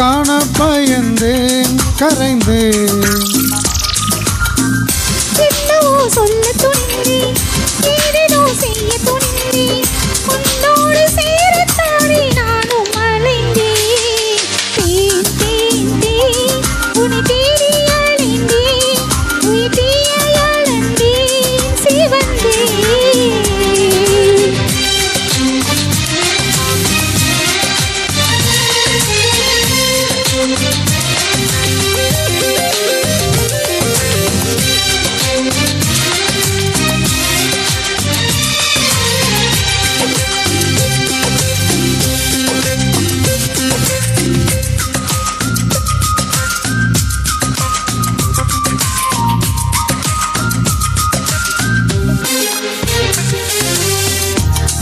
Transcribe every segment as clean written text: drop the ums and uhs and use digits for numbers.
காண பயந்தேன் கரைந்தேன். என்னவோ சொல்ல துணிந்தேன், ஏதேதோ செய்ய துணிந்தேன், உன்னோடு சேரத்தானே நானும் அலைந்தேன். தேன் தேன் தேன் உன்னை தேடி அலைந்தேன், உயிர் தீயாய் அளந்தேன் சிவந்தேன்.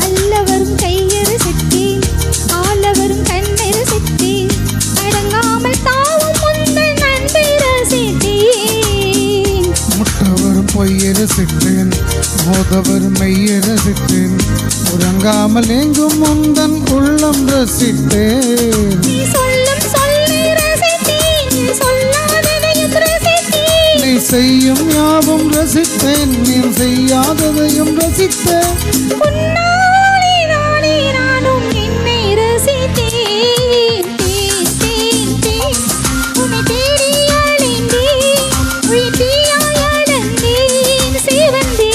அல்லவரும் கையறு சித்தேன், ஆளவரும் கண்ணெரு சித்தேன், அடங்காமல் தாவும் முந்தன் அன்பை ரசித்தேன். முட்டவரும் பொய்யெரு சிட்டேன், மோதவரும் மெய்யெரு சிட்டேன், உறங்காமல் எங்கும் முந்தன் உள்ளம் ரசித்தேன். நீ சொல்லும் சொல்லை ரசித்தேன், நீ சொல்லாததையும் ரசித்தேன். நீ செய்யும் யாவும் ரசித்தேன், நீ செய்யாததையும் ரசித்தேன். உன்னாலே நானே நானும் என்னை ரசித்தேன். தேன் தேன் தேன் உன்னை தேடி அலைந்தேன், உயிர் தீயாய் அளந்தேன் சிவந்தேன்.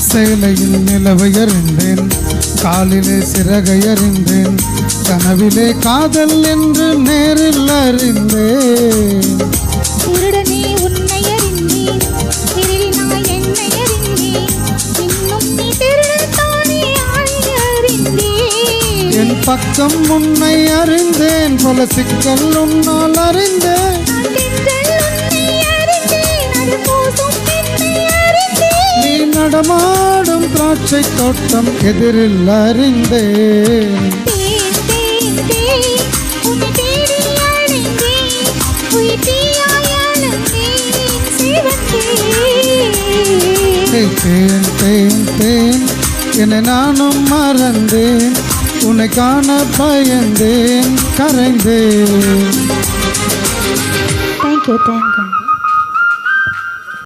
சேலையில் நிலவை அறிந்தேன், காலிலே சிறகை அறிந்தேன், கனவிலே காதல் என்று நேரில் அறிந்தேன். திருடனே உன்னை அறிந்தேன், திருடினாய் என்னை அறிந்தேன், இன்னும் நீ திருடத்தானே ஆளை அறிந்தேன். என் பக்கம் உன்னை அறிந்தேன், பல சிக்கல் உன்னால் அறிந்தேன். நான் தென்றல் உன்னை அறிந்தேன், அது மோசம் என்னை அறிந்தேன். நீ நடமாடும் திராட்சை தோட்டம் எதிரில் அறிந்தேன். தேன் தேன் தேன் உன்னை தேடி அலைந்தேன், உயிர் தீயாய் அளந்தேன் சிவந்தேன். தேன் தேன் தேன் என்னை நானும் மறந்தேன், உன்னை காண பயந்தேன் கரைந்தேன். தேங்க்யூ.